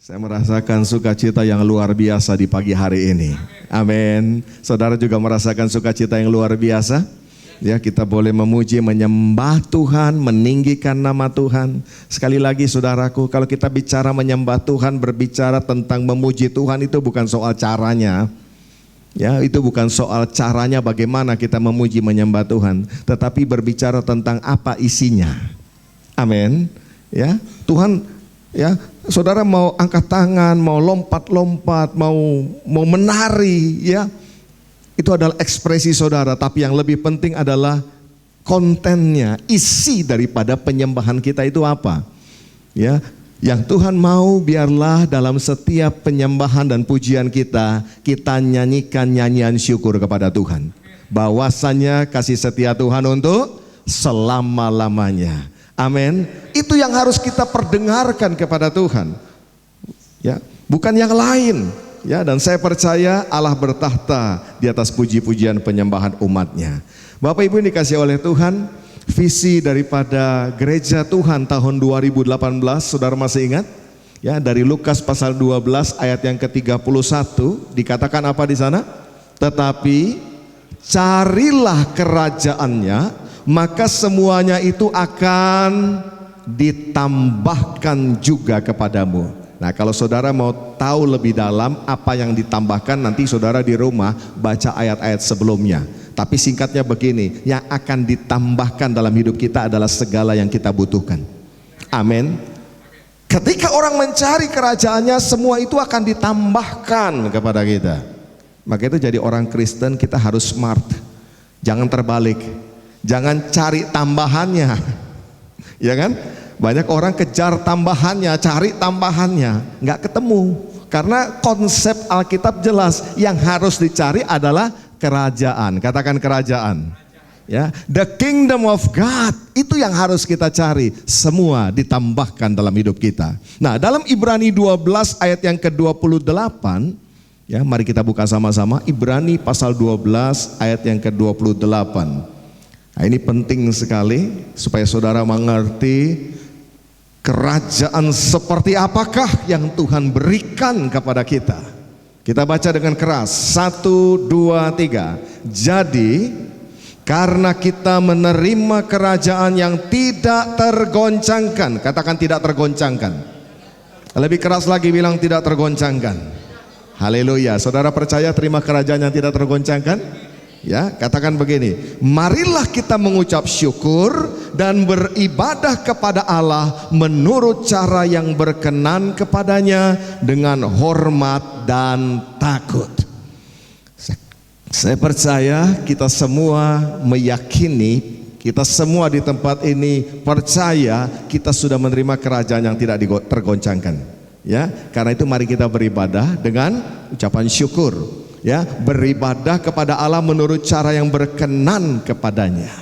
Saya merasakan sukacita yang luar biasa di pagi hari ini. Amin. Saudara juga merasakan sukacita yang luar biasa? Ya, kita boleh memuji, menyembah Tuhan, meninggikan nama Tuhan. Sekali lagi saudaraku, kalau kita bicara menyembah Tuhan, berbicara tentang memuji Tuhan, itu bukan soal caranya. Ya, itu bukan soal caranya bagaimana kita memuji menyembah Tuhan, tetapi berbicara tentang apa isinya. Amin. Ya, Tuhan, ya, saudara mau angkat tangan, mau lompat-lompat, mau menari, ya, itu adalah ekspresi saudara. Tapi yang lebih penting adalah kontennya, isi daripada penyembahan kita itu apa? Ya, yang Tuhan mau biarlah dalam setiap penyembahan dan pujian kita nyanyikan nyanyian syukur kepada Tuhan. Bahwasanya kasih setia Tuhan untuk selama-lamanya. Amin. Itu yang harus kita perdengarkan kepada Tuhan. Ya, bukan yang lain. Ya, dan saya percaya Allah bertahta di atas puji-pujian penyembahan umatnya. Bapak Ibu yang dikasihi oleh Tuhan, visi daripada gereja Tuhan tahun 2018, saudara masih ingat? Ya, dari Lukas pasal 12 ayat yang ke-31 dikatakan apa di sana? Tetapi carilah kerajaannya, maka semuanya itu akan ditambahkan juga kepadamu. Nah, kalau saudara mau tahu lebih dalam apa yang ditambahkan, nanti saudara di rumah baca ayat-ayat sebelumnya. Tapi singkatnya begini, yang akan ditambahkan dalam hidup kita adalah segala yang kita butuhkan. Amin. Ketika orang mencari kerajaannya, semua itu akan ditambahkan kepada kita. Maka itu jadi orang Kristen kita harus smart. Jangan terbalik. Jangan cari tambahannya. Ya kan? Banyak orang kejar tambahannya, cari tambahannya, nggak ketemu. Karena konsep Alkitab jelas, yang harus dicari adalah kerajaan. Katakan kerajaan. Ya, the kingdom of God, itu yang harus kita cari. Semua ditambahkan dalam hidup kita. Nah, dalam Ibrani 12 ayat yang ke-28, ya, mari kita buka sama-sama. Ibrani pasal 12 ayat yang ke-28. Nah, ini penting sekali supaya saudara mengerti kerajaan seperti apakah yang Tuhan berikan kepada kita. Kita baca dengan keras. 1, 2, 3. Jadi karena kita menerima kerajaan yang tidak tergoncangkan. Katakan tidak tergoncangkan. Lebih keras lagi bilang tidak tergoncangkan. Haleluya. Saudara percaya terima kerajaan yang tidak tergoncangkan? Ya, katakan begini, marilah kita mengucap syukur dan beribadah kepada Allah menurut cara yang berkenan kepadanya dengan hormat dan takut. Saya percaya kita semua meyakini, kita semua di tempat ini percaya kita sudah menerima kerajaan yang tidak tergoncangkan. Ya, karena itu mari kita beribadah dengan ucapan syukur. Ya, beribadah kepada Allah menurut cara yang berkenan kepadanya.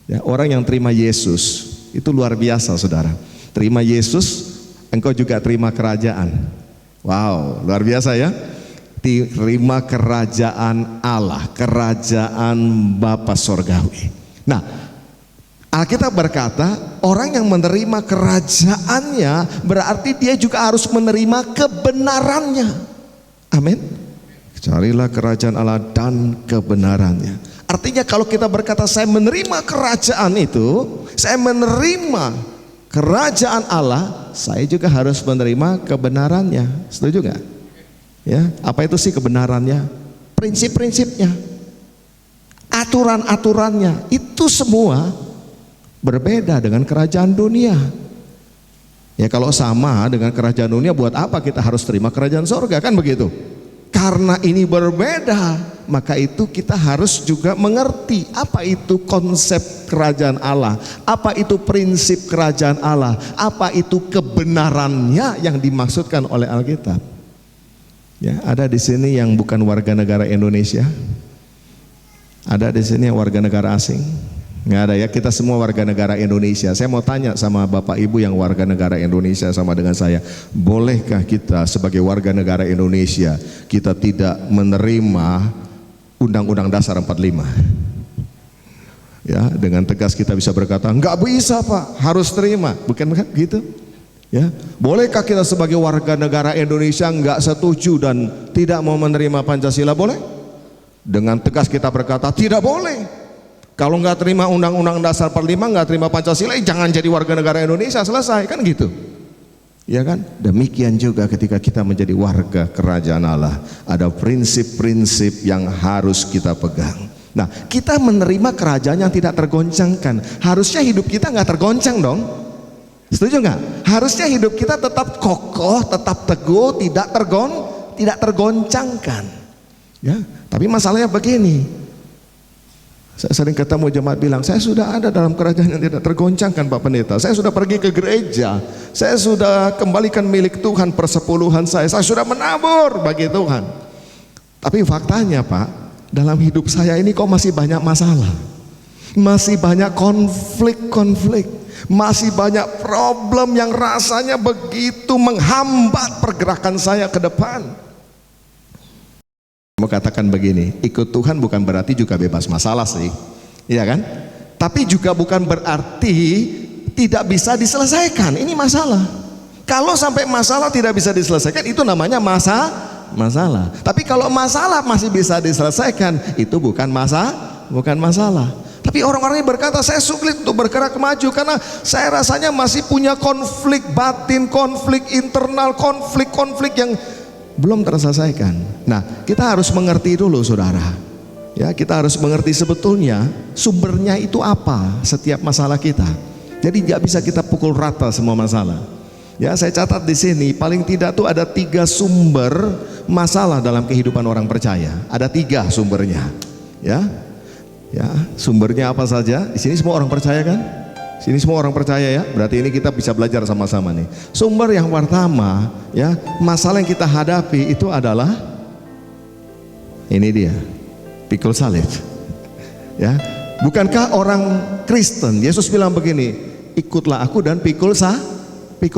Ya, orang yang terima Yesus itu luar biasa, saudara. Terima Yesus, engkau juga terima kerajaan. Wow, luar biasa ya. Terima kerajaan Allah, kerajaan Bapa Sorgawi. Nah, Alkitab berkata orang yang menerima kerajaannya berarti dia juga harus menerima kebenarannya. Amin. Carilah kerajaan Allah dan kebenarannya. Artinya kalau kita berkata saya menerima kerajaan itu, saya menerima kerajaan Allah, saya juga harus menerima kebenarannya. Setuju nggak? Ya, apa itu sih kebenarannya? Prinsip-prinsipnya, aturan-aturannya, itu semua berbeda dengan kerajaan dunia. Ya, kalau sama dengan kerajaan dunia, buat apa kita harus terima kerajaan sorga, kan begitu? Karena ini berbeda, maka itu kita harus juga mengerti apa itu konsep kerajaan Allah, apa itu prinsip kerajaan Allah, apa itu kebenarannya yang dimaksudkan oleh Alkitab. Ya, ada di sini yang bukan warga negara Indonesia, ada di sini yang warga negara asing. Nggak ada ya, kita semua warga negara Indonesia. Saya mau tanya sama Bapak Ibu yang warga negara Indonesia sama dengan saya, bolehkah kita sebagai warga negara Indonesia kita tidak menerima Undang-Undang Dasar 45? Ya, dengan tegas kita bisa berkata, nggak bisa Pak, harus terima. Bukan gitu? Ya, bolehkah kita sebagai warga negara Indonesia nggak setuju dan tidak mau menerima Pancasila? Boleh? Dengan tegas kita berkata tidak boleh. Kalau nggak terima Undang-Undang Dasar 45, nggak terima Pancasila, jangan jadi warga negara Indonesia, selesai, kan gitu. Ya kan? Demikian juga ketika kita menjadi warga kerajaan Allah, ada prinsip-prinsip yang harus kita pegang. Nah, kita menerima kerajaan yang tidak tergoncangkan. Harusnya hidup kita nggak tergoncang dong. Setuju nggak? Harusnya hidup kita tetap kokoh, tetap teguh, tidak tergoncangkan. Ya, tapi masalahnya begini. Saya sering ketemu jemaat bilang, saya sudah ada dalam kerajaan yang tidak tergoncangkan Pak Pendeta. Saya sudah pergi ke gereja, saya sudah kembalikan milik Tuhan persepuluhan saya sudah menabur bagi Tuhan. Tapi faktanya Pak, dalam hidup saya ini kok masih banyak masalah, masih banyak konflik, masih banyak problem yang rasanya begitu menghambat pergerakan saya ke depan. Mau katakan begini, ikut Tuhan bukan berarti juga bebas masalah sih, iya kan? Tapi juga bukan berarti tidak bisa diselesaikan. Ini masalah. Kalau sampai masalah tidak bisa diselesaikan, itu namanya masalah. Tapi kalau masalah masih bisa diselesaikan, itu bukan masalah. Tapi orang-orang ini berkata, saya sulit untuk bergerak maju karena saya rasanya masih punya konflik batin, konflik internal, konflik yang belum terselesaikan. Nah, kita harus mengerti dulu saudara. Ya, kita harus mengerti sebetulnya sumbernya itu apa setiap masalah kita. Jadi nggak bisa kita pukul rata semua masalah. Ya, saya catat di sini paling tidak tuh ada 3 sumber masalah dalam kehidupan orang percaya. Ada 3 sumbernya. Ya, sumbernya apa saja? Di sini semua orang percaya kan? Sini semua orang percaya ya. Berarti ini kita bisa belajar sama-sama nih. Sumber yang pertama, ya, masalah yang kita hadapi itu adalah ini dia, pikul salib. Ya, bukankah orang Kristen Yesus bilang begini, ikutlah aku dan pikul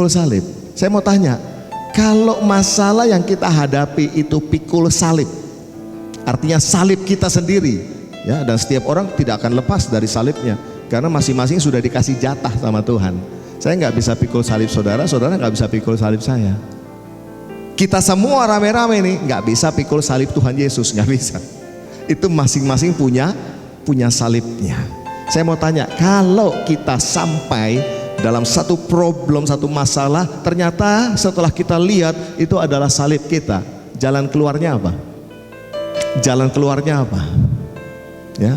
salib. Saya mau tanya, kalau masalah yang kita hadapi itu pikul salib, artinya salib kita sendiri, ya, dan setiap orang tidak akan lepas dari salibnya. Karena masing-masing sudah dikasih jatah sama Tuhan. Saya nggak bisa pikul salib saudara, saudara nggak bisa pikul salib saya. Kita semua rame-rame nih nggak bisa pikul salib Tuhan Yesus, nggak bisa. Itu masing-masing punya salibnya. Saya mau tanya, kalau kita sampai dalam satu problem, satu masalah, ternyata setelah kita lihat itu adalah salib kita, jalan keluarnya apa? Jalan keluarnya apa? Ya,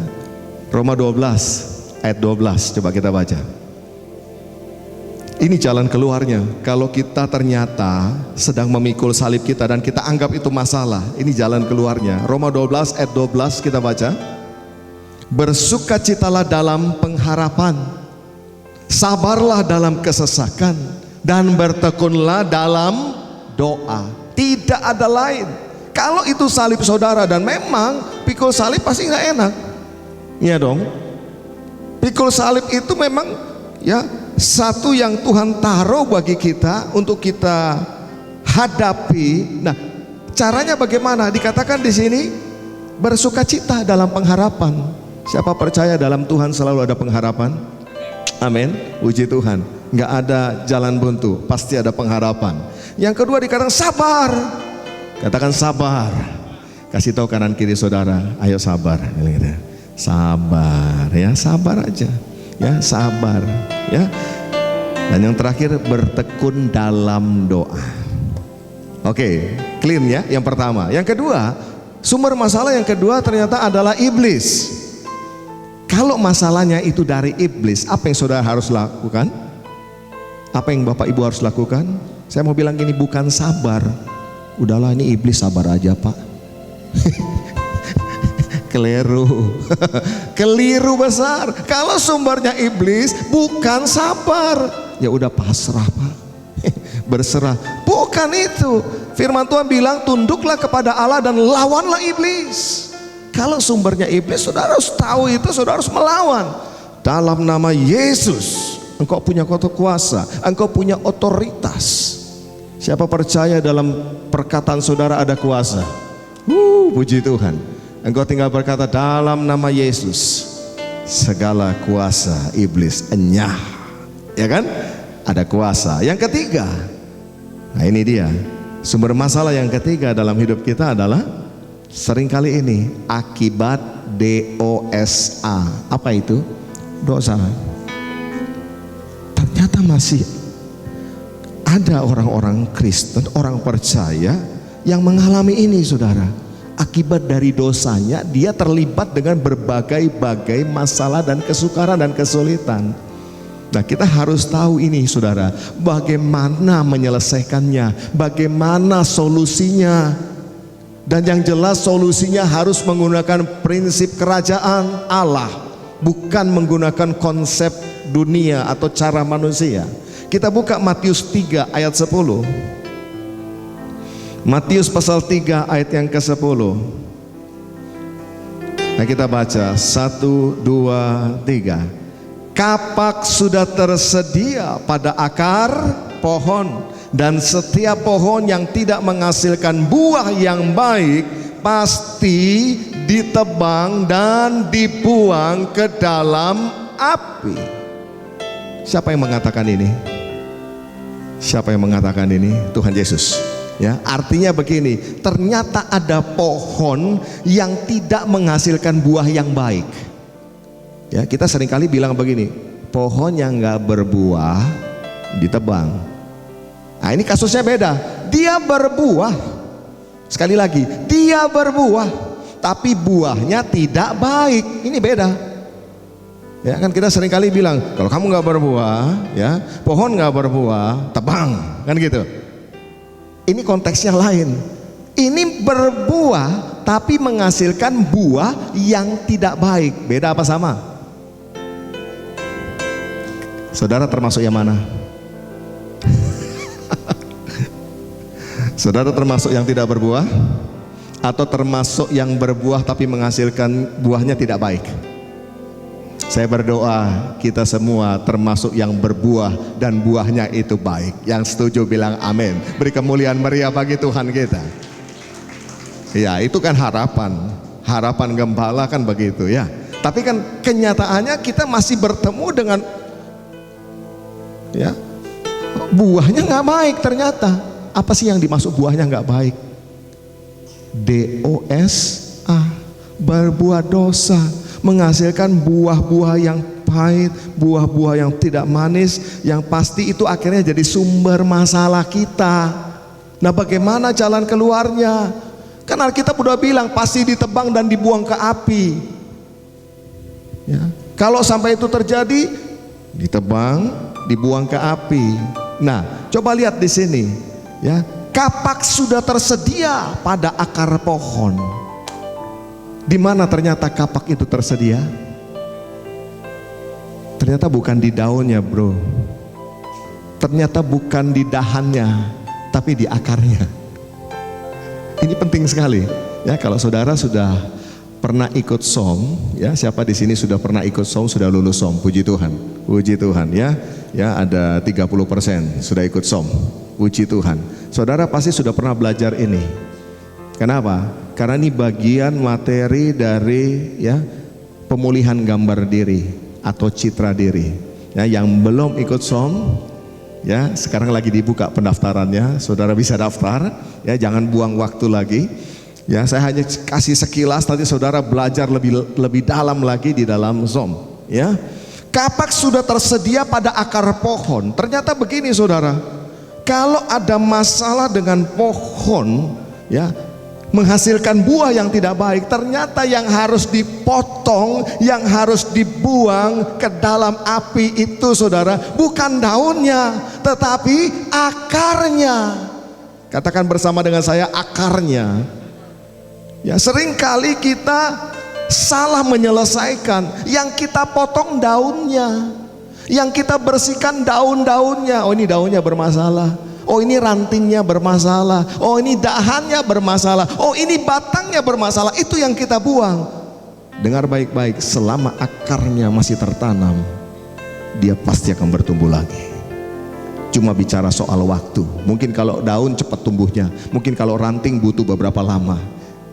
Roma 12 ayat 12, coba kita baca. Ini jalan keluarnya. Kalau kita ternyata sedang memikul salib kita dan kita anggap itu masalah, ini jalan keluarnya. Roma 12 ayat 12 kita baca. Bersukacitalah dalam pengharapan, sabarlah dalam kesesakan, dan bertekunlah dalam doa. Tidak ada lain. Kalau itu salib saudara, dan memang pikul salib pasti nggak enak, iya dong. Pikul salib itu memang ya satu yang Tuhan taruh bagi kita untuk kita hadapi. Nah, caranya bagaimana? Dikatakan di sini bersukacita dalam pengharapan. Siapa percaya dalam Tuhan selalu ada pengharapan? Amin. Puji Tuhan. Nggak ada jalan buntu, pasti ada pengharapan. Yang kedua dikatakan sabar. Katakan sabar. Kasih tahu kanan kiri saudara, ayo sabar. Sabar ya, sabar aja ya, sabar ya. Dan yang terakhir bertekun dalam doa. Oke, clean ya yang pertama. Yang kedua, sumber masalah yang kedua ternyata adalah iblis. Kalau masalahnya itu dari iblis, apa yang saudara harus lakukan? Apa yang Bapak Ibu harus lakukan? Saya mau bilang gini, bukan sabar. Udahlah, ini iblis, sabar aja Pak. Keliru besar. Kalau sumbernya iblis bukan sabar, ya udah pasrah Pak. Berserah. Bukan itu. Firman Tuhan bilang tunduklah kepada Allah dan lawanlah iblis. Kalau sumbernya iblis, saudara harus tahu itu, saudara harus melawan. Dalam nama Yesus, engkau punya kuasa, engkau punya otoritas. Siapa percaya dalam perkataan saudara ada kuasa? Puji Tuhan. Engkau tinggal berkata dalam nama Yesus, segala kuasa iblis enyah, ya kan? ada kuasa. Yang ketiga, nah ini dia, sumber masalah yang ketiga dalam hidup kita adalah seringkali ini akibat dosa. Apa itu? Dosa. Ternyata masih ada orang-orang Kristen, orang percaya yang mengalami ini, saudara. Akibat dari dosanya dia terlibat dengan berbagai-bagai masalah dan kesukaran dan kesulitan. Nah, kita harus tahu ini, saudara, bagaimana menyelesaikannya, bagaimana solusinya. Dan yang jelas solusinya harus menggunakan prinsip kerajaan Allah, bukan menggunakan konsep dunia atau cara manusia. Kita buka Matius 3 ayat 10. Matius pasal 3 ayat yang ke-10. Nah, kita baca 1, 2, 3. Kapak sudah tersedia pada akar pohon, dan setiap pohon yang tidak menghasilkan buah yang baik pasti ditebang dan dibuang ke dalam api. Siapa yang mengatakan ini? Siapa yang mengatakan ini? Tuhan Yesus. Ya, artinya begini, ternyata ada pohon yang tidak menghasilkan buah yang baik. Ya, kita seringkali bilang begini, pohon yang nggak berbuah ditebang. Nah, ini kasusnya beda. Dia berbuah. Sekali lagi, dia berbuah, tapi buahnya tidak baik. Ini beda. Ya kan, kita seringkali bilang, kalau kamu nggak berbuah, ya, pohon nggak berbuah, tebang, kan gitu. Ini konteksnya lain. Ini berbuah tapi menghasilkan buah yang tidak baik. Beda apa sama? Saudara termasuk yang mana? Saudara termasuk yang tidak berbuah atau termasuk yang berbuah tapi menghasilkan buahnya tidak baik? Saya berdoa kita semua termasuk yang berbuah dan buahnya itu baik. Yang setuju bilang amin. Beri kemuliaan meriah bagi Tuhan kita. Ya, itu kan harapan. Harapan gembala kan begitu ya. Tapi kan kenyataannya kita masih bertemu dengan ya, buahnya nggak baik ternyata. Apa sih yang dimaksud buahnya nggak baik? DOSA, berbuah dosa, menghasilkan buah-buah yang pahit, buah-buah yang tidak manis, yang pasti itu akhirnya jadi sumber masalah kita. Nah, bagaimana jalan keluarnya? Kan Alkitab udah bilang pasti ditebang dan dibuang ke api. Ya. Kalau sampai itu terjadi, ditebang, dibuang ke api. Nah, coba lihat di sini, ya, kapak sudah tersedia pada akar pohon. Di mana ternyata kapak itu tersedia? Ternyata bukan di daunnya, bro. Ternyata bukan di dahannya, tapi di akarnya. Ini penting sekali. Ya, kalau saudara sudah pernah ikut SOM, ya, siapa di sini sudah pernah ikut SOM, sudah lulus SOM? Puji Tuhan. Puji Tuhan, ya. Ya, ada 30% sudah ikut SOM. Puji Tuhan. Saudara pasti sudah pernah belajar ini. Kenapa? Karena ini bagian materi dari ya pemulihan gambar diri atau citra diri. Ya, yang belum ikut SOM, ya sekarang lagi dibuka pendaftarannya. Saudara bisa daftar. Ya, jangan buang waktu lagi. Ya, saya hanya kasih sekilas, nanti saudara belajar lebih dalam lagi di dalam SOM. Ya, kapak sudah tersedia pada akar pohon. Ternyata begini, saudara. Kalau ada masalah dengan pohon, ya, menghasilkan buah yang tidak baik, ternyata yang harus dipotong, yang harus dibuang ke dalam api itu, saudara, bukan daunnya, tetapi akarnya. Katakan bersama dengan saya, akarnya. Ya, seringkali kita salah menyelesaikan. Yang kita potong daunnya, yang kita bersihkan daun-daunnya. Oh, ini daunnya bermasalah. Oh, ini rantingnya bermasalah. Oh, ini dahannya bermasalah. Oh, ini batangnya bermasalah. Itu yang kita buang. Dengar baik-baik, selama akarnya masih tertanam, dia pasti akan bertumbuh lagi. Cuma bicara soal waktu. Mungkin kalau daun cepat tumbuhnya, mungkin kalau ranting butuh beberapa lama,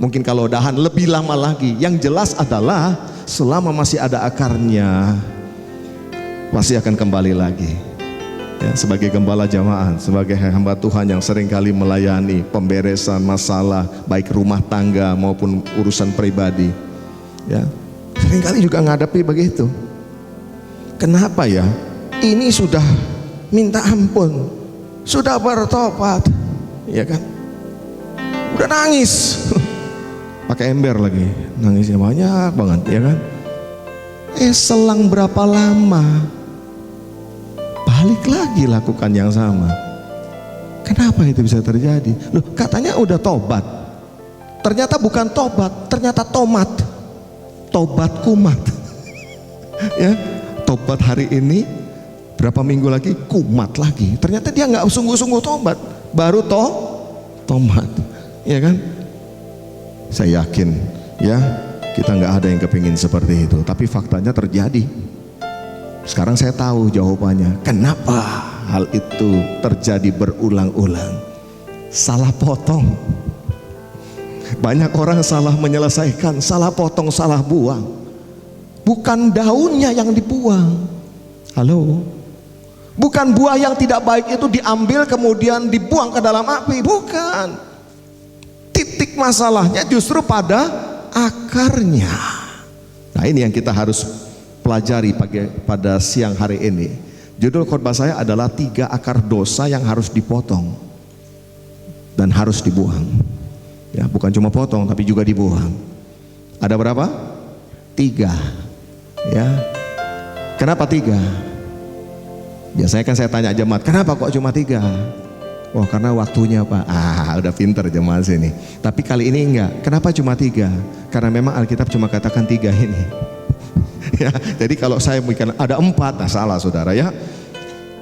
mungkin kalau dahan lebih lama lagi. Yang jelas adalah selama masih ada akarnya, pasti akan kembali lagi. Ya, sebagai gembala jamaah, sebagai hamba Tuhan yang seringkali melayani pemberesan masalah baik rumah tangga maupun urusan pribadi, ya seringkali juga menghadapi begitu. Kenapa ya? Ini sudah minta ampun, sudah bertobat, ya kan? Udah nangis, pakai ember lagi, nangisnya banyak banget, ya kan? Selang berapa lama? Balik lagi lakukan yang sama. Kenapa itu bisa terjadi? Loh, katanya udah tobat. Ternyata bukan tobat, ternyata tomat. Tobat kumat. Ya, tobat hari ini, berapa minggu lagi kumat lagi. Ternyata dia nggak sungguh-sungguh tobat, baru tomat. Ya kan? Saya yakin, ya kita nggak ada yang kepingin seperti itu. Tapi faktanya terjadi. Sekarang saya tahu jawabannya. Kenapa hal itu terjadi berulang-ulang? Salah potong. Banyak orang salah menyelesaikan, salah potong, salah buang. Bukan daunnya yang dibuang. Halo. Bukan buah yang tidak baik itu diambil kemudian dibuang ke dalam api. Bukan. Titik masalahnya justru pada akarnya. Nah, ini yang kita harus pelajari pada siang hari ini. Judul khotbah saya adalah 3 akar dosa yang harus dipotong dan harus dibuang. Ya, bukan cuma potong tapi juga dibuang. Ada berapa? 3. Ya. Kenapa 3? Biasanya kan saya tanya jemaat, kenapa kok cuma 3? Wah, karena waktunya Pak. Udah pinter jemaat sini. Tapi kali ini enggak. Kenapa cuma 3? Karena memang Alkitab cuma katakan 3 ini. Ya, jadi kalau saya bikin ada 4, nah salah saudara ya.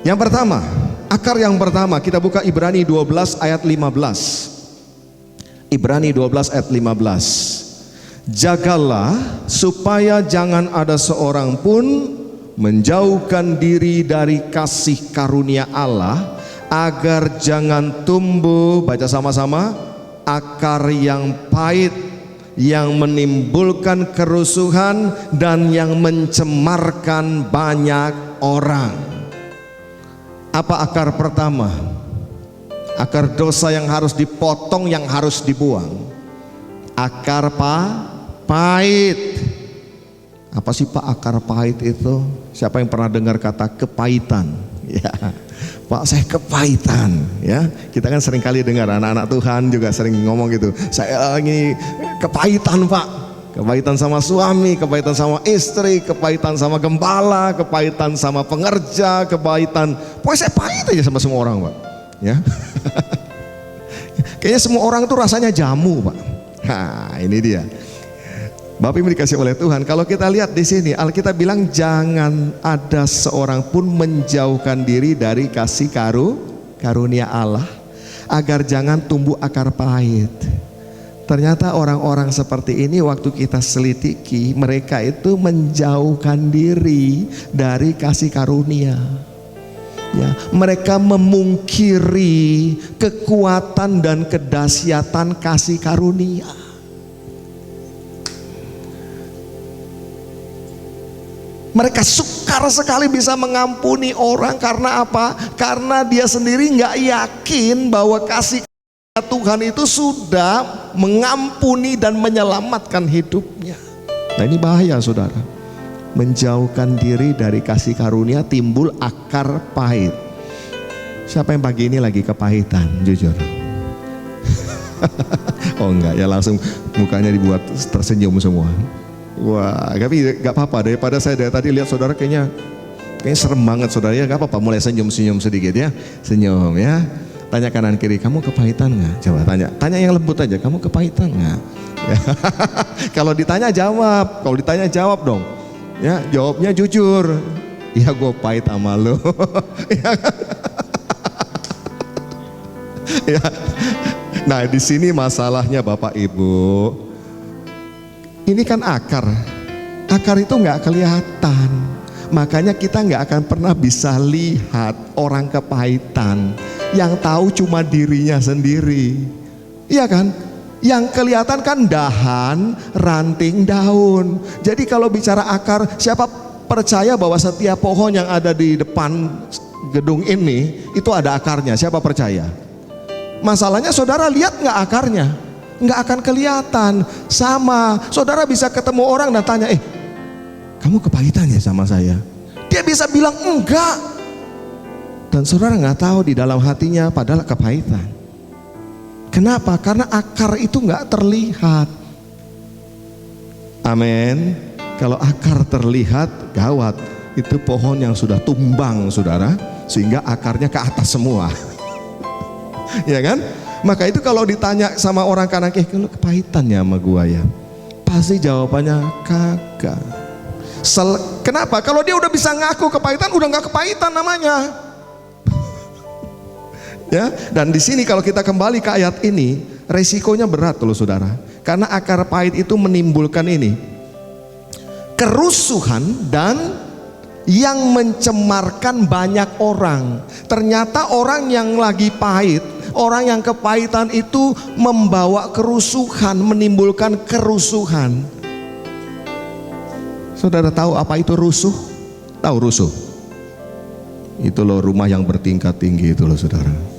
Yang pertama, akar yang pertama kita buka Ibrani 12 ayat 15. Ibrani 12 ayat 15. Jagalah supaya jangan ada seorang pun menjauhkan diri dari kasih karunia Allah, agar jangan tumbuh, baca sama-sama, akar yang pahit, yang menimbulkan kerusuhan dan yang mencemarkan banyak orang. Apa akar pertama? Akar dosa yang harus dipotong, yang harus dibuang. Akar pahit. Apa sih Pak akar pahit itu? Siapa yang pernah dengar kata kepahitan? Ya, Pak saya kepahitan. Ya, kita kan sering kali dengar, anak-anak Tuhan juga sering ngomong gitu. Saya ini kepahitan Pak. Kepahitan sama suami, kepahitan sama istri, kepahitan sama gembala, kepahitan sama pengerja, kepahitan. Pokoknya saya pahit aja sama semua orang Pak. Ya, kayaknya semua orang itu rasanya jamu Pak. Nah ini dia. Bapak Ibu dikasih oleh Tuhan, kalau kita lihat di sini Alkitab bilang jangan ada seorang pun menjauhkan diri dari kasih karunia Allah, agar jangan tumbuh akar pahit. Ternyata orang-orang seperti ini waktu kita selidiki, mereka itu menjauhkan diri dari kasih karunia. Ya, mereka memungkiri kekuatan dan kedahsyatan kasih karunia. Mereka sukar sekali bisa mengampuni orang. Karena apa? Karena dia sendiri nggak yakin bahwa kasih Tuhan itu sudah mengampuni dan menyelamatkan hidupnya. Nah ini bahaya saudara. Menjauhkan diri dari kasih karunia timbul akar pahit. Siapa yang pagi ini lagi kepahitan? Jujur. Oh enggak ya, langsung mukanya dibuat tersenyum semua. Wah, tapi gak apa-apa, daripada saya dari tadi lihat saudara kayaknya serem banget saudara, ya gak apa-apa, mulai senyum-senyum sedikit ya. Senyum ya. Tanya kanan kiri, kamu kepahitan gak? Coba tanya yang lembut aja, kamu kepahitan gak? Ya. Kalau ditanya jawab, kalau ditanya jawab dong. Ya, jawabnya jujur. Ya gue pahit sama lo. Ya. Nah di sini masalahnya Bapak Ibu. Ini kan akar itu nggak kelihatan, makanya kita nggak akan pernah bisa lihat orang kepahitan. Yang tahu cuma dirinya sendiri, iya kan? Yang kelihatan kan dahan, ranting, daun. Jadi kalau bicara akar, siapa percaya bahwa setiap pohon yang ada di depan gedung ini itu ada akarnya. Siapa percaya? Masalahnya saudara lihat nggak akarnya? Nggak akan kelihatan. Sama, saudara bisa ketemu orang dan tanya, kamu kepahitan ya sama saya? Dia bisa bilang enggak. Dan saudara nggak tahu di dalam hatinya padahal kepahitan. Kenapa? Karena akar itu nggak terlihat. Amin. Kalau akar terlihat, gawat. Itu pohon yang sudah tumbang, saudara, sehingga akarnya ke atas semua. Ya kan? Maka itu kalau ditanya sama orang kanan, lu kepahitan ya sama gua ya? Pasti jawabannya kagak. Kenapa? Kalau dia udah bisa ngaku kepahitan, udah nggak kepahitan namanya. Ya, dan di sini kalau kita kembali ke ayat ini, resikonya berat loh saudara. Karena akar pahit itu menimbulkan ini, kerusuhan dan yang mencemarkan banyak orang. Ternyata orang yang lagi pahit, orang yang kepahitan itu membawa kerusuhan, menimbulkan kerusuhan. Saudara tahu apa itu rusuh? Tahu rusuh? Itu loh rumah yang bertingkat tinggi itu loh saudara.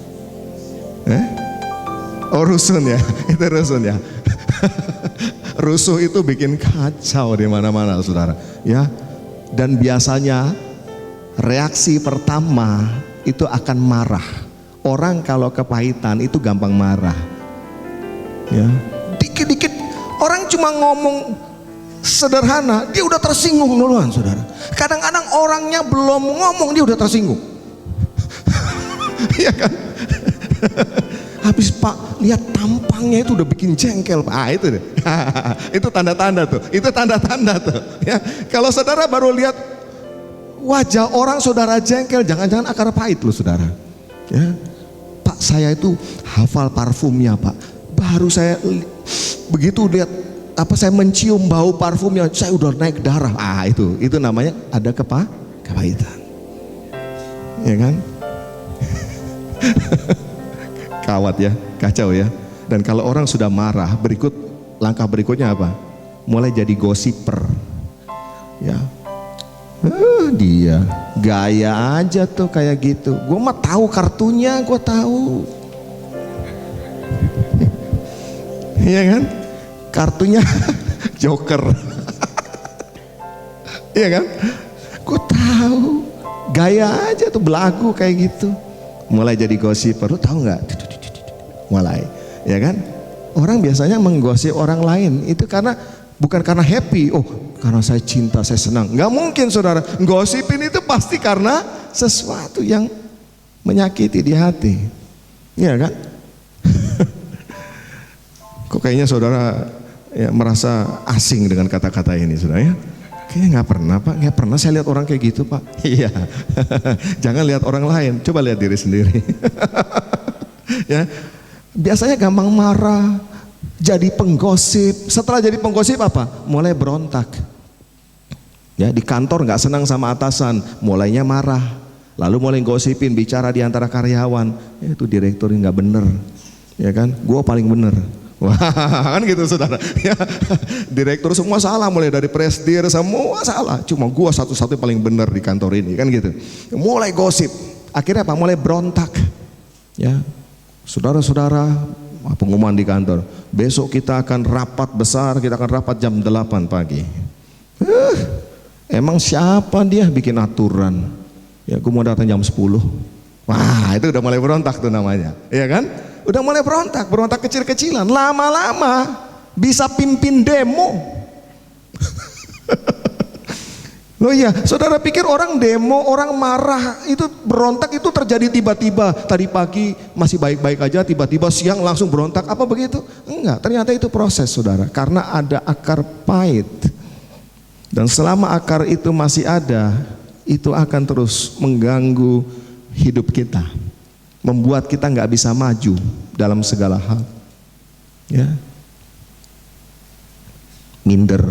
Oh rusun ya, itu rusun ya. Rusuh itu bikin kacau di mana-mana saudara. Ya, dan biasanya reaksi pertama itu akan marah. Orang kalau kepahitan itu gampang marah. Ya, dikit-dikit orang cuma ngomong sederhana, dia udah tersinggung duluan saudara. Kadang-kadang orangnya belum ngomong dia udah tersinggung. Iya kan? Habis Pak lihat tampangnya itu udah bikin jengkel Pak. Itu deh. Itu tanda-tanda tuh. Itu tanda-tanda tuh. Ya, kalau saudara baru lihat wajah orang saudara jengkel, jangan-jangan akar pahit loh saudara. Ya, Pak saya itu hafal parfumnya Pak. Baru saya begitu lihat saya mencium bau parfumnya, saya udah naik darah. Itu namanya ada kepahitan. Ya kan? Kawat ya, kacau ya. Dan kalau orang sudah marah, langkah berikutnya apa? Mulai jadi gosiper. Ya, dia gaya aja tuh kayak gitu. Gue mah tahu kartunya, gue tahu. Iya kan? Kartunya Joker. Iya kan? Gue tahu. Gaya aja tuh belagu kayak gitu. Mulai jadi gosiper, lu tahu nggak? Mulai, ya kan? Orang biasanya menggosip orang lain itu bukan karena happy, karena saya cinta, saya senang. Nggak mungkin saudara, gosipin itu pasti karena sesuatu yang menyakiti di hati, ya kan? Kok kayaknya saudara ya, merasa asing dengan kata-kata ini, saudara ya? Kayaknya nggak pernah Pak, nggak pernah saya lihat orang kayak gitu Pak. Iya, jangan lihat orang lain, coba lihat diri sendiri. Ya, biasanya gampang marah, jadi penggosip. Setelah jadi penggosip apa? Mulai berontak. Ya, di kantor nggak senang sama atasan, mulainya marah. Lalu mulai gosipin, bicara di antara karyawan. Itu direktur nggak bener, ya kan? Gua paling bener. Wah, kan gitu saudara. Ya, direktur semua salah, mulai dari presdir semua salah. Cuma gua satu-satunya paling benar di kantor ini, kan gitu. Mulai gosip. Akhirnya apa? Mulai berontak. Ya, saudara-saudara, pengumuman di kantor. Besok kita akan rapat besar, kita akan rapat jam 8 pagi. Emang siapa dia bikin aturan? Ya, gua mau datang jam 10. Wah, itu udah mulai berontak tuh namanya. Iya kan? Udah mulai berontak kecil-kecilan, lama-lama bisa pimpin demo. Loh iya, saudara pikir orang demo, orang marah, itu berontak itu terjadi tiba-tiba. Tadi pagi masih baik-baik aja, tiba-tiba siang langsung berontak, apa begitu? Enggak, ternyata itu proses saudara, karena ada akar pahit. Dan selama akar itu masih ada, itu akan terus mengganggu hidup kita. Membuat kita nggak bisa maju dalam segala hal, ya. Minder.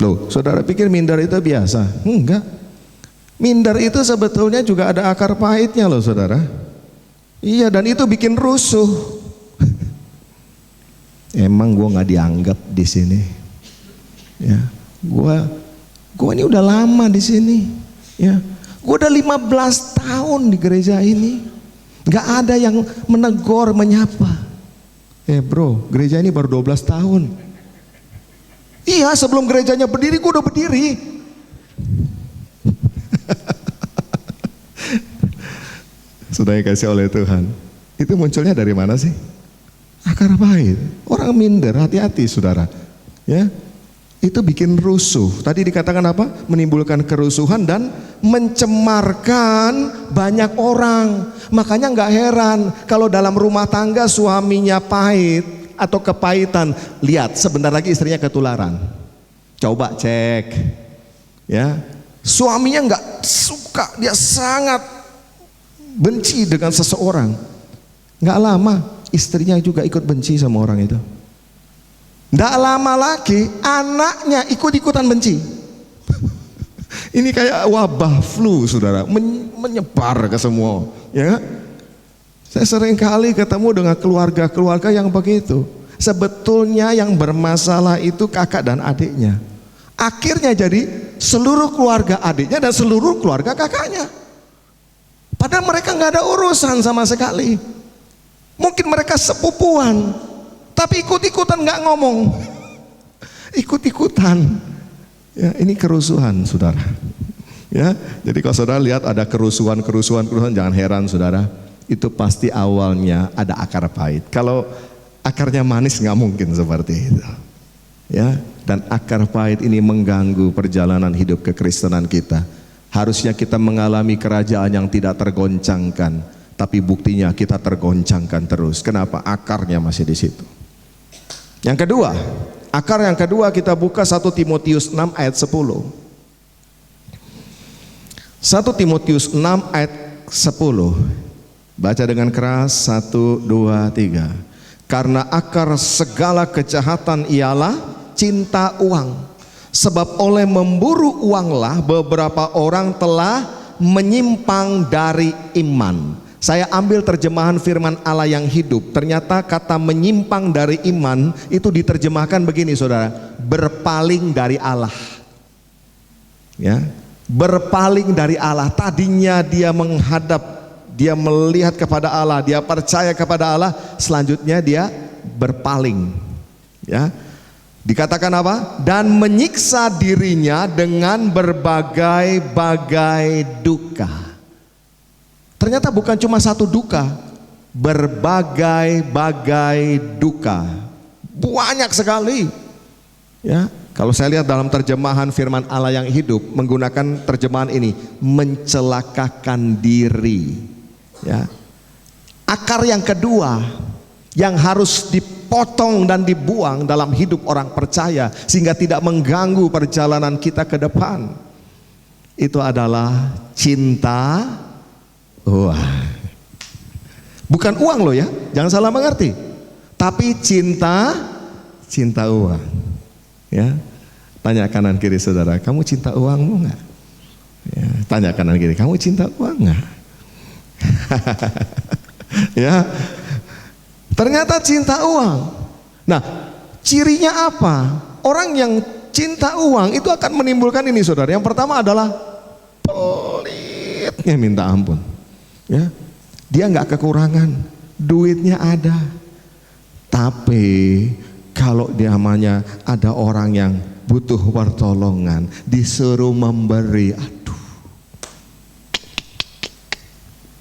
Loh, saudara pikir minder itu biasa? Enggak. Minder itu sebetulnya juga ada akar pahitnya loh, saudara. Iya, dan itu bikin rusuh. Emang gue nggak dianggap di sini, ya. Gue ini udah lama di sini, ya. Gue udah 15 tahun di gereja ini, gak ada yang menegur, menyapa. Bro, gereja ini baru 12 tahun. Iya, sebelum gerejanya berdiri, gue udah berdiri. Sudah dikasih oleh Tuhan. Itu munculnya dari mana sih? Akar pahit. Orang minder, hati-hati saudara. Ya, itu bikin rusuh. Tadi dikatakan apa? Menimbulkan kerusuhan dan mencemarkan banyak orang. Makanya nggak heran kalau dalam rumah tangga suaminya pahit atau kepahitan. Lihat, sebentar lagi istrinya ketularan. Coba cek. Ya, suaminya nggak suka, dia sangat benci dengan seseorang. Nggak lama istrinya juga ikut benci sama orang itu. Nggak lama lagi anaknya ikut-ikutan benci. Ini kayak wabah flu saudara, menyebar ke semua. Ya, saya sering kali ketemu dengan keluarga-keluarga yang begitu. Sebetulnya yang bermasalah itu kakak dan adiknya. Akhirnya jadi seluruh keluarga adiknya dan seluruh keluarga kakaknya. Padahal mereka nggak ada urusan sama sekali. Mungkin mereka sepupuan, tapi ikut-ikutan nggak ngomong, ikut-ikutan. Ya, ini kerusuhan, saudara. Ya, jadi kalau saudara lihat ada kerusuhan, jangan heran, saudara. Itu pasti awalnya ada akar pahit. Kalau akarnya manis nggak mungkin seperti itu. Ya, dan akar pahit ini mengganggu perjalanan hidup kekristenan kita. Harusnya kita mengalami kerajaan yang tidak tergoncangkan, tapi buktinya kita tergoncangkan terus. Kenapa? Akarnya masih di situ. Yang kedua, akar yang kedua kita buka 1 Timotius 6 ayat 10. 1 Timotius 6 ayat 10. Baca dengan keras, 1, 2, 3. Karena akar segala kejahatan ialah cinta uang. Sebab oleh memburu uanglah beberapa orang telah menyimpang dari iman. Saya ambil terjemahan firman Allah yang hidup. Ternyata kata menyimpang dari iman itu diterjemahkan begini saudara, berpaling dari Allah. Ya, berpaling dari Allah. Tadinya dia menghadap, dia melihat kepada Allah, dia percaya kepada Allah, selanjutnya dia berpaling. Ya. Dikatakan apa? Dan menyiksa dirinya dengan berbagai-bagai duka. Ternyata bukan cuma satu duka, berbagai-bagai duka. Banyak sekali. Ya, kalau saya lihat dalam terjemahan firman Allah yang hidup menggunakan terjemahan ini, mencelakakan diri. Ya. Akar yang kedua yang harus dipotong dan dibuang dalam hidup orang percaya sehingga tidak mengganggu perjalanan kita ke depan, itu adalah cinta uang. Bukan uang loh ya, jangan salah mengerti, tapi cinta uang. Ya, tanya kanan kiri saudara, kamu cinta uangmu nggak? Ya, tanya kanan kiri, kamu cinta uang nggak? Ya. Ternyata cinta uang. Nah, cirinya apa? Orang yang cinta uang itu akan menimbulkan ini saudara. Yang pertama adalah pelitnya minta ampun. Ya, dia nggak kekurangan, duitnya ada. Tapi kalau namanya ada orang yang butuh pertolongan, disuruh memberi, aduh,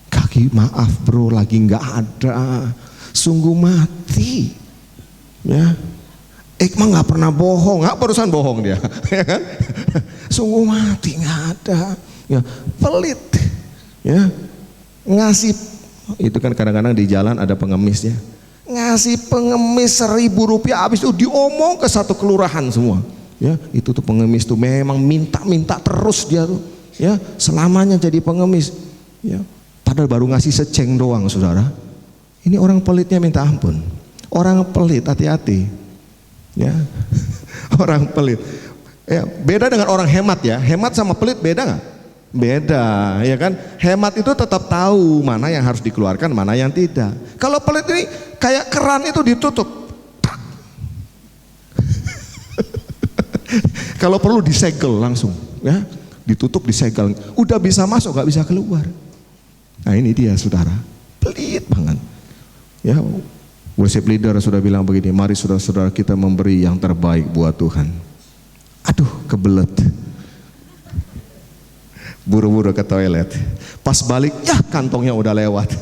kaki maaf bro, lagi nggak ada. Sungguh mati, ya. Mah nggak pernah bohong, nggak barusan bohong dia, sungguh mati nggak ada, ya. Pelit, ya. Ngasih itu kan kadang-kadang di jalan ada pengemisnya, ngasih pengemis 1.000 rupiah, habis itu diomong ke satu kelurahan semua, ya. Itu tuh pengemis tuh memang minta terus dia tuh, ya, selamanya jadi pengemis, ya. Padahal baru ngasih seceng doang, saudara. Ini orang pelitnya minta ampun. Orang pelit hati-hati. Ya. Orang pelit. Ya, beda dengan orang hemat ya. Hemat sama pelit beda nggak? Beda, ya kan? Hemat itu tetap tahu mana yang harus dikeluarkan, mana yang tidak. Kalau pelit ini kayak keran itu ditutup. Kalau perlu disegel langsung, ya. ditutup, disegel, udah bisa masuk gak bisa keluar. Nah ini dia saudara, pelit banget. Ya, worship leader sudah bilang begini, mari saudara-saudara kita memberi yang terbaik buat Tuhan. Aduh, kebelet. Buru-buru ke toilet. Pas balik, ya kantongnya udah lewat.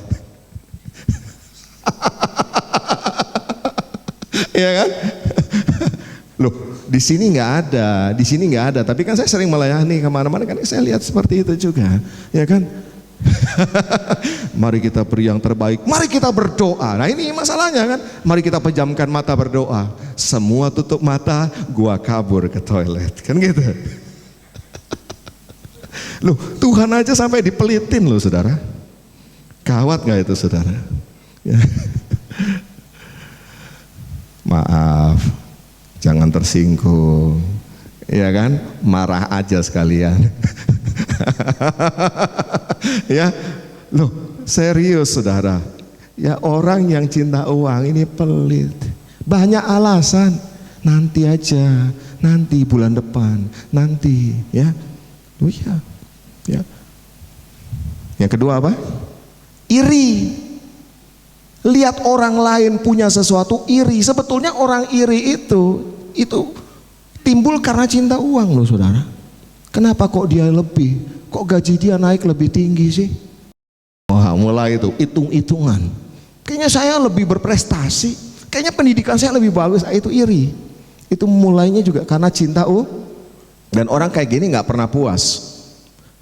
Iya kan? Loh, di sini nggak ada. Tapi kan saya sering melayani kemana-mana, kan saya lihat seperti itu juga, ya kan? Mari kita beri yang terbaik, mari kita berdoa. Nah ini masalahnya kan, mari kita pejamkan mata berdoa. Semua tutup mata, gua kabur ke toilet, kan gitu. Loh, Tuhan aja sampai dipelitin loh saudara. Kawat gak itu saudara? Ya. Maaf, jangan tersinggung, ya kan? Marah aja sekalian. Ya, loh serius saudara. Ya orang yang cinta uang ini pelit. Banyak alasan. Nanti aja, nanti bulan depan, nanti, ya. Oh iya, ya. Yang kedua apa? Iri. Lihat orang lain punya sesuatu, iri. Sebetulnya orang iri itu timbul karena cinta uang loh saudara. Kenapa kok dia lebih? Kok gaji dia naik lebih tinggi sih? Wah, mulai itu hitung-hitungan. Kayaknya saya lebih berprestasi. Kayaknya pendidikan saya lebih bagus. Itu iri. Itu mulainya juga karena cinta uang. Dan orang kayak gini nggak pernah puas.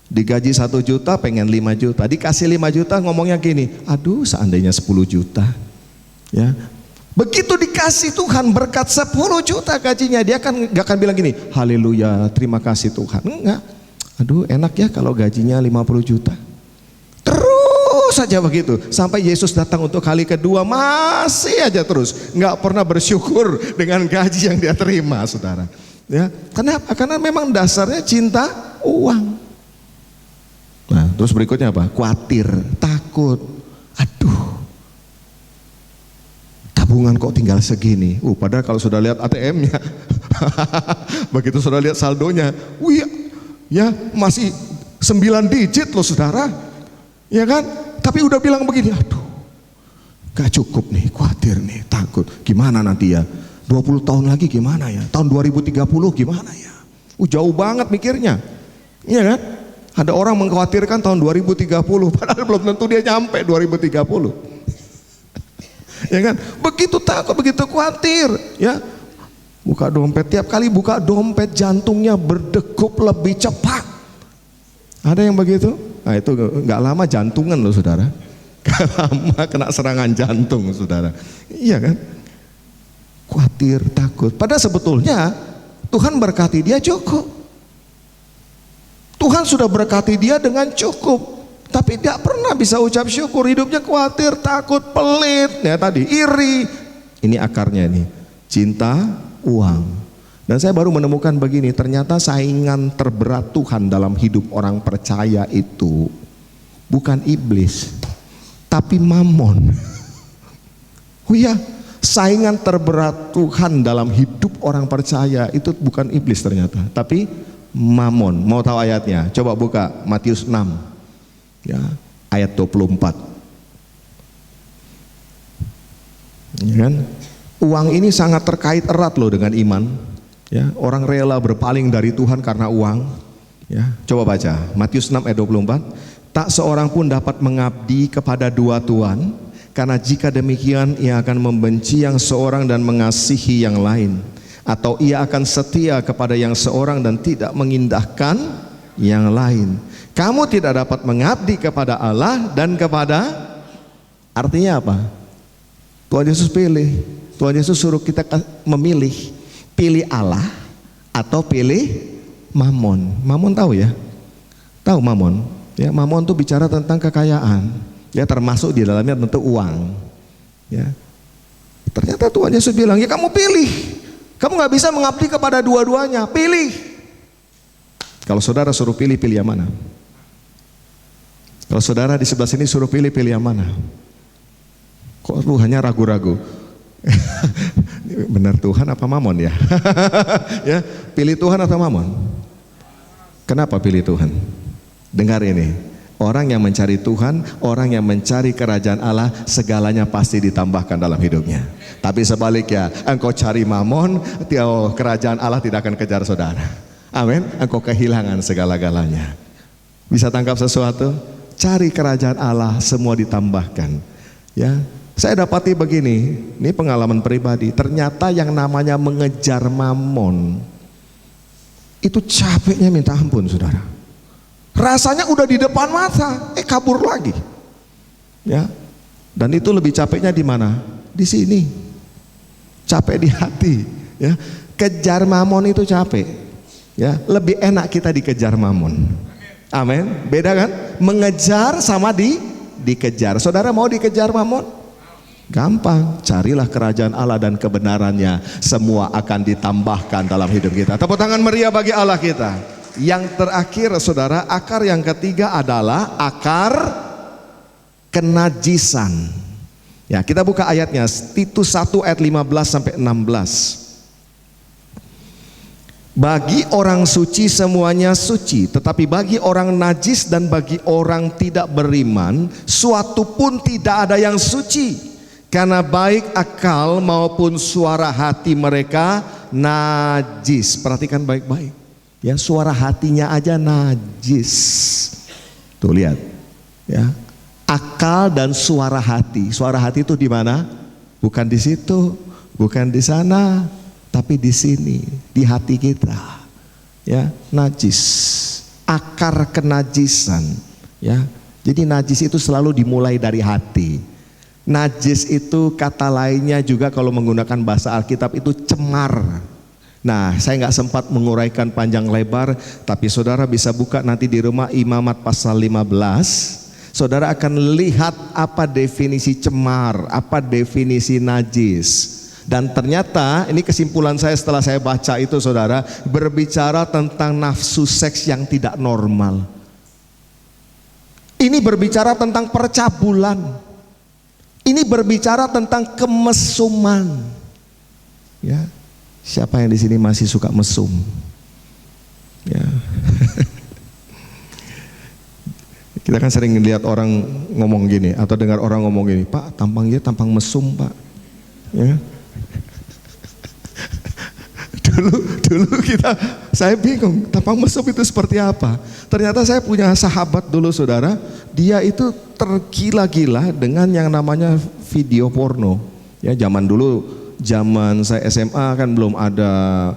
Digaji 1 juta pengen 5 juta, dikasih 5 juta ngomongnya gini, aduh seandainya 10 juta. Ya. Begitu dikasih Tuhan berkat 10 juta gajinya, dia gak akan bilang gini, haleluya terima kasih Tuhan. Enggak, aduh enak ya kalau gajinya 50 juta. Terus saja begitu, sampai Yesus datang untuk kali kedua masih aja terus, nggak pernah bersyukur dengan gaji yang dia terima saudara. Ya, kenapa? Karena memang dasarnya cinta uang. Nah, terus berikutnya apa? Khawatir, takut. Aduh, tabungan kok tinggal segini. Padahal kalau sudah lihat ATM-nya, begitu sudah lihat saldonya, wih, ya masih 9 digit loh saudara, ya kan? Tapi udah bilang begini, aduh, gak cukup nih, khawatir nih, takut. Gimana nanti ya? 20 tahun lagi gimana ya? Tahun 2030 gimana ya? Jauh banget mikirnya, iya kan? Ada orang mengkhawatirkan tahun 2030, padahal belum tentu dia nyampe 2030. Ya kan? Begitu takut, begitu khawatir, ya. Buka dompet, tiap kali buka dompet jantungnya berdegup lebih cepat. Ada yang begitu? Nah itu nggak lama jantungan loh saudara. Gak lama kena serangan jantung saudara. Iya kan? Khawatir, takut. Padahal sebetulnya Tuhan berkati dia cukup. Tuhan sudah berkati dia dengan cukup, tapi tidak pernah bisa ucap syukur. Hidupnya khawatir, takut, pelit, ya tadi iri. Ini akarnya ini, cinta uang. Dan saya baru menemukan begini, ternyata saingan terberat Tuhan dalam hidup orang percaya itu bukan iblis, tapi mamon. Oh iya, saingan terberat Tuhan dalam hidup orang percaya itu bukan iblis ternyata, tapi mamon. Mau tahu ayatnya? Coba buka Matius 6 ya, ayat 24. Ya kan? Uang ini sangat terkait erat loh dengan iman. Ya, orang rela berpaling dari Tuhan karena uang. Ya, coba baca Matius 6 ayat 24. Tak seorang pun dapat mengabdi kepada 2 tuan, karena jika demikian ia akan membenci yang seorang dan mengasihi yang lain. Atau ia akan setia kepada yang seorang dan tidak mengindahkan yang lain. Kamu tidak dapat mengabdi kepada Allah dan kepada, artinya apa? Tuhan Yesus pilih. Tuhan Yesus suruh kita memilih, pilih Allah atau pilih mamon. Mamon tahu ya? Tahu mamon? Ya, mamon itu bicara tentang kekayaan. Ya, termasuk di dalamnya tentu uang. Ya. Ternyata Tuhan Yesus bilang, ya kamu pilih. Kamu gak bisa mengabdi kepada dua-duanya, pilih. Kalau saudara suruh pilih, pilih yang mana? Kalau saudara di sebelah sini suruh pilih, pilih yang mana? Kok lu hanya ragu-ragu? Benar Tuhan apa mamon ya? Ya, pilih Tuhan atau mamon? Kenapa pilih Tuhan? Dengar ini, orang yang mencari Tuhan, orang yang mencari kerajaan Allah, segalanya pasti ditambahkan dalam hidupnya. Tapi sebaliknya, engkau cari mamon, kerajaan Allah tidak akan kejar saudara. Amin. Engkau kehilangan segala-galanya. Bisa tangkap sesuatu? Cari kerajaan Allah, semua ditambahkan. Ya, saya dapati begini, ini pengalaman pribadi. Ternyata yang namanya mengejar mamon itu capeknya minta ampun, saudara. Rasanya udah di depan mata, kabur lagi. Ya, dan itu lebih capeknya di mana? Di sini. Capek di hati. Ya, kejar mamon itu capek. Ya, lebih enak kita dikejar mamon. Amin. Beda kan? Mengejar sama dikejar. Saudara mau dikejar mamon? Gampang, carilah kerajaan Allah dan kebenarannya, semua akan ditambahkan dalam hidup kita. Tepuk tangan meriah bagi Allah kita. Yang terakhir saudara, akar yang ketiga adalah akar kenajisan. Ya, kita buka ayatnya, Titus 1 ayat 15 sampai 16. Bagi orang suci semuanya suci, tetapi bagi orang najis dan bagi orang tidak beriman, suatu pun tidak ada yang suci. Karena baik akal maupun suara hati mereka najis. Perhatikan baik-baik. Ya, suara hatinya aja najis. Tuh lihat. Ya. Akal dan suara hati. Suara hati itu di mana? Bukan di situ, bukan di sana, tapi di sini, di hati kita. Ya, najis. Akar kenajisan. Ya. Jadi najis itu selalu dimulai dari hati. Najis itu kata lainnya juga kalau menggunakan bahasa Alkitab itu cemar. Nah, saya nggak sempat menguraikan panjang lebar, tapi saudara bisa buka nanti di rumah Imamat pasal 15. Saudara akan lihat apa definisi cemar, apa definisi najis. Dan ternyata ini kesimpulan saya setelah saya baca itu, saudara, berbicara tentang nafsu seks yang tidak normal. Ini berbicara tentang percabulan. Ini berbicara tentang kemesuman. Ya, siapa yang di sini masih suka mesum? Ya. Kita kan sering lihat orang ngomong gini atau dengar orang ngomong gini, Pak, tampangnya tampang mesum, Pak. Ya. Dulu saya bingung tampang mesum itu seperti apa. Ternyata saya punya sahabat dulu, saudara, dia itu tergila-gila dengan yang namanya video porno. Ya, zaman dulu, zaman saya SMA kan belum ada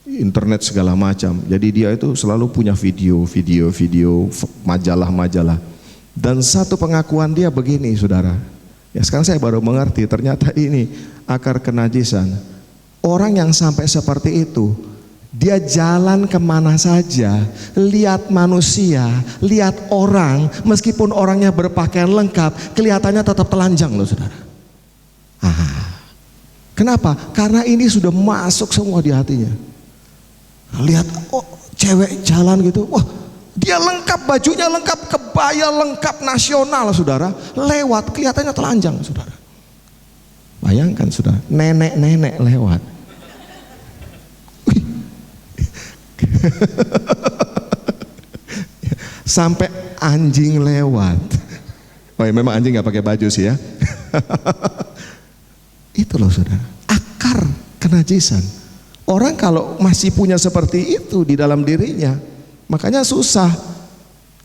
internet segala macam. Jadi dia itu selalu punya video, majalah-majalah. Dan satu pengakuan dia begini, saudara. Ya, sekarang saya baru mengerti ternyata ini akar kenajisan. Orang yang sampai seperti itu, dia jalan kemana saja, lihat manusia, lihat orang, meskipun orangnya berpakaian lengkap, kelihatannya tetap telanjang loh, saudara. Kenapa? Karena ini sudah masuk semua di hatinya. Lihat cewek jalan gitu, wah, dia lengkap, bajunya lengkap, kebaya lengkap nasional, saudara, lewat kelihatannya telanjang, saudara. Bayangkan, saudara, nenek-nenek lewat. Sampai anjing lewat. Oh ya, memang anjing nggak pakai baju sih ya. Itu loh, saudara, akar kenajisan. Orang kalau masih punya seperti itu di dalam dirinya, makanya susah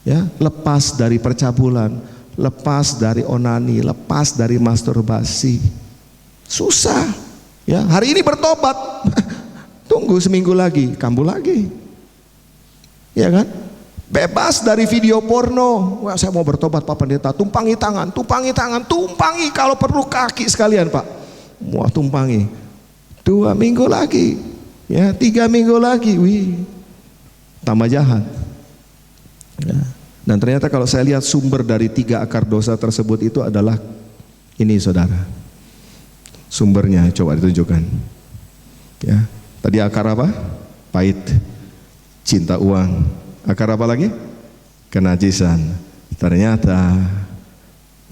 ya, lepas dari percabulan, lepas dari onani, lepas dari masturbasi. Susah ya. Hari ini bertobat, tunggu seminggu lagi kambuh lagi. Ya kan? Bebas dari video porno. Wah, saya mau bertobat Pak Pendeta. Tumpangi tangan, tumpangi kalau perlu kaki sekalian, Pak. Mau tumpangi. 2 minggu lagi, ya 3 minggu lagi, wih, tambah jahat. Ya. Dan ternyata kalau saya lihat sumber dari 3 akar dosa tersebut itu adalah ini, saudara. Sumbernya coba ditunjukkan. Ya, tadi akar apa? Pahit. Cinta uang. Akar apa lagi? Kenajisan. Ternyata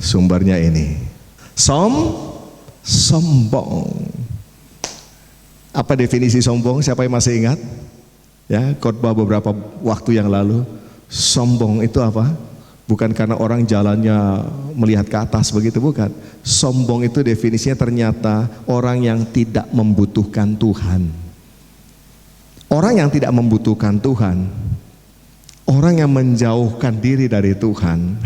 sumbernya ini sombong. Apa definisi sombong? Siapa yang masih ingat? Ya, khotbah beberapa waktu yang lalu. Sombong itu apa? Bukan karena orang jalannya melihat ke atas begitu, bukan. Sombong itu definisinya ternyata orang yang tidak membutuhkan Tuhan. Orang yang tidak membutuhkan Tuhan, orang yang menjauhkan diri dari Tuhan,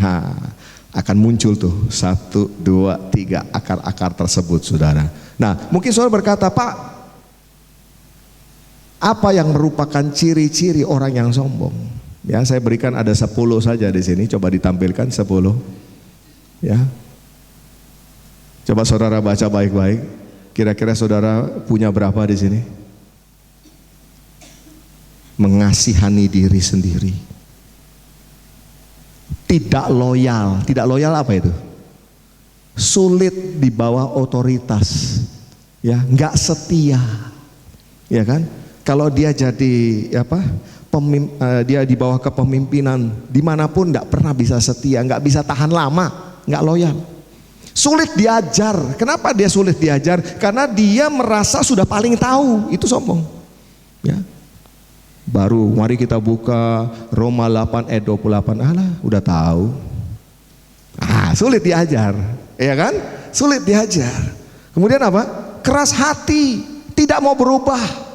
akan muncul tuh 1, 2, 3 akar-akar tersebut, saudara. Nah, mungkin saudara berkata, Pak, apa yang merupakan ciri-ciri orang yang sombong? Ya, saya berikan ada 10 saja di sini. Coba ditampilkan 10. Ya. Coba saudara baca baik-baik. Kira-kira saudara punya berapa di sini? Mengasihani diri sendiri. Tidak loyal. Tidak loyal apa itu? Sulit di bawah otoritas. Ya, nggak setia. Ya kan? Kalau dia jadi dia di bawah kepemimpinan dimanapun nggak pernah bisa setia, nggak bisa tahan lama, nggak loyal. Sulit diajar. Kenapa dia sulit diajar? Karena dia merasa sudah paling tahu. Itu sombong. Ya. Baru mari kita buka Roma 8 ayat 28. Alah, udah tahu. Sulit diajar, ya kan? Sulit diajar. Kemudian apa? Keras hati, tidak mau berubah.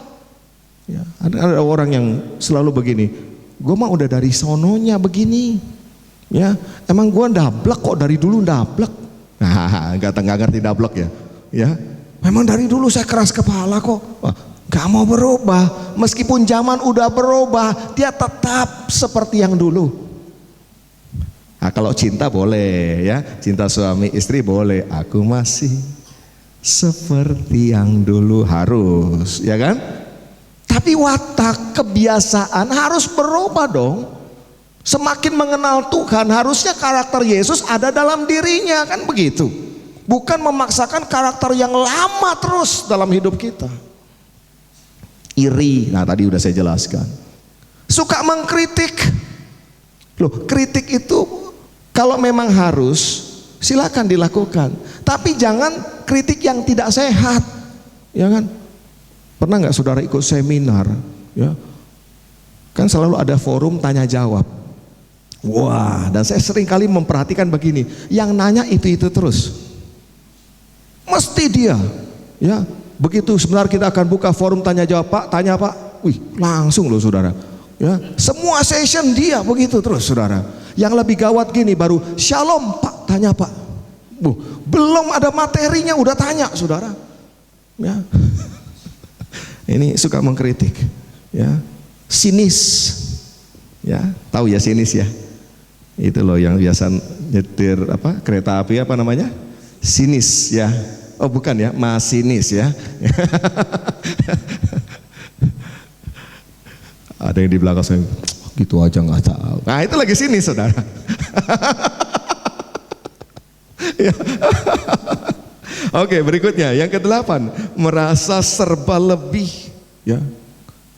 Ya, ada orang yang selalu begini, gue mah udah dari sononya begini, ya emang gue ndablek kok dari dulu ndablek, nggak ngerti ndablek ya, memang dari dulu saya keras kepala kok, gak mau berubah, meskipun zaman udah berubah, dia tetap seperti yang dulu. Nah, kalau cinta boleh ya, cinta suami istri boleh, aku masih seperti yang dulu harus, ya kan? Tapi watak, kebiasaan harus berubah dong. Semakin mengenal Tuhan, harusnya karakter Yesus ada dalam dirinya, kan begitu. Bukan memaksakan karakter yang lama terus dalam hidup kita. Iri, nah tadi udah saya jelaskan. Suka mengkritik. Loh, kritik itu kalau memang harus, silakan dilakukan. Tapi jangan kritik yang tidak sehat, ya kan? Pernah nggak saudara ikut seminar? Ya, kan selalu ada forum tanya jawab. Wah, dan saya sering kali memperhatikan begini, yang nanya itu terus. Mesti dia, ya. Begitu sebentar kita akan buka forum tanya jawab, Pak, tanya Pak. Wih, langsung loh saudara. Ya, semua session dia begitu terus saudara. Yang lebih gawat gini, baru Shalom Pak, tanya Pak. Belum ada materinya udah tanya saudara. Ya. Ini suka mengkritik, ya, sinis, ya, tahu ya sinis ya, itu loh yang biasa nyetir kereta api apa namanya, sinis ya, oh bukan ya, masinis ya, ada yang di belakang saya, gitu aja nggak tahu, nah itu lagi sinis saudara. Ya. Oke, berikutnya yang ke-8, merasa serba lebih, ya.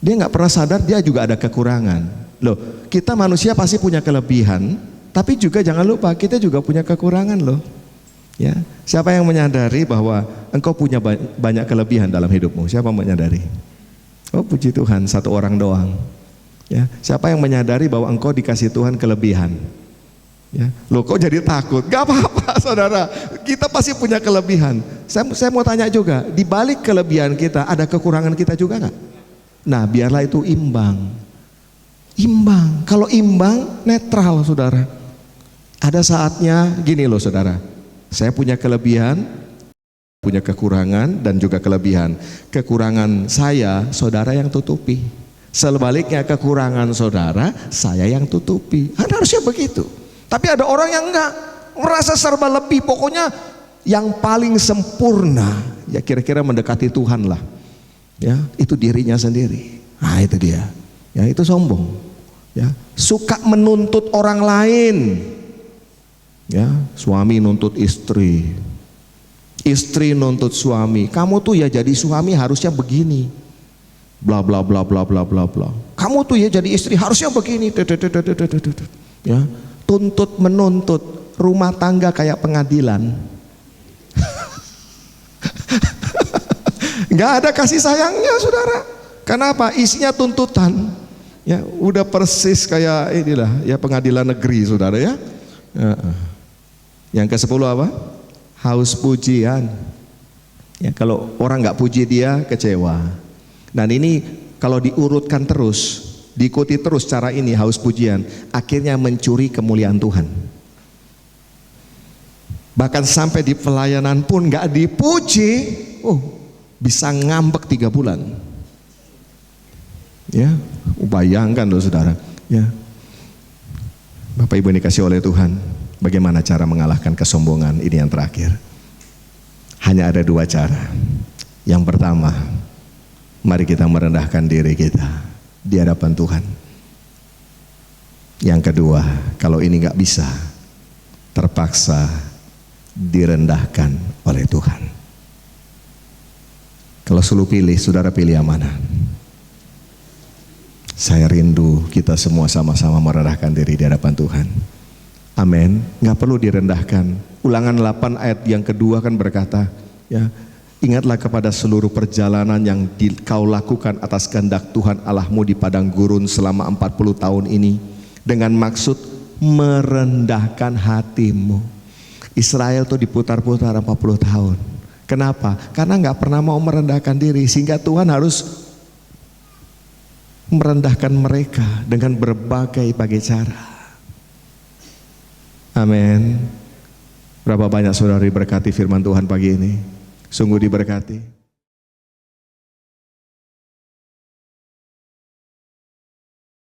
Dia nggak pernah sadar dia juga ada kekurangan. Loh, kita manusia pasti punya kelebihan, tapi juga jangan lupa kita juga punya kekurangan loh. Ya, siapa yang menyadari bahwa engkau punya banyak kelebihan dalam hidupmu? Siapa menyadari? Oh, puji Tuhan, satu orang doang. Ya, siapa yang menyadari bahwa engkau dikasih Tuhan kelebihan? Ya, loh kok jadi takut? Gak apa-apa saudara, kita pasti punya kelebihan. Saya mau tanya juga, di balik kelebihan kita ada kekurangan kita juga nggak? Nah, biarlah itu imbang. Imbang, kalau imbang netral saudara. Ada saatnya gini loh saudara, saya punya kelebihan, punya kekurangan dan juga kelebihan. Kekurangan saya, saudara yang tutupi. Sebaliknya kekurangan saudara, saya yang tutupi. Harusnya begitu. Tapi ada orang yang enggak, merasa serba lebih, pokoknya yang paling sempurna, ya kira-kira mendekati Tuhan lah. Ya, itu dirinya sendiri. Nah, itu dia. Ya, itu sombong. Ya, suka menuntut orang lain. Ya, suami nuntut istri. Istri nuntut suami. Kamu tuh ya jadi suami harusnya begini. Bla bla bla bla bla bla bla. Kamu tuh ya jadi istri harusnya begini. Ya. Tuntut menuntut, rumah tangga kayak pengadilan. Nggak ada kasih sayangnya saudara. Kenapa? Isinya tuntutan. Ya, udah persis kayak inilah ya pengadilan negeri saudara ya. Yang ke-10 apa? Haus pujian. Ya, kalau orang nggak puji dia kecewa. Dan ini kalau diurutkan terus, diikuti terus cara ini haus pujian, akhirnya mencuri kemuliaan Tuhan. Bahkan sampai di pelayanan pun nggak dipuji, bisa ngambek 3 bulan. Ya, bayangkan loh saudara. Ya, Bapak Ibu yang dikasih oleh Tuhan, bagaimana cara mengalahkan kesombongan? Ini yang terakhir. Hanya ada 2 cara. Yang pertama, mari kita merendahkan diri kita di hadapan Tuhan. Yang kedua, kalau ini nggak bisa, terpaksa direndahkan oleh Tuhan. Kalau suruh pilih, saudara pilih yang mana? Saya rindu kita semua sama-sama merendahkan diri di hadapan Tuhan. Amin. Nggak perlu direndahkan. Ulangan 8 ayat yang kedua kan berkata, ya, ingatlah kepada seluruh perjalanan yang kau lakukan atas kehendak Tuhan Allahmu di padang gurun selama 40 tahun ini dengan maksud merendahkan hatimu. Israel tuh diputar-putar 40 tahun. Kenapa? Karena nggak pernah mau merendahkan diri, sehingga Tuhan harus merendahkan mereka dengan berbagai cara. Amin. Berapa banyak saudara diberkati firman Tuhan pagi ini? Sungguh diberkati.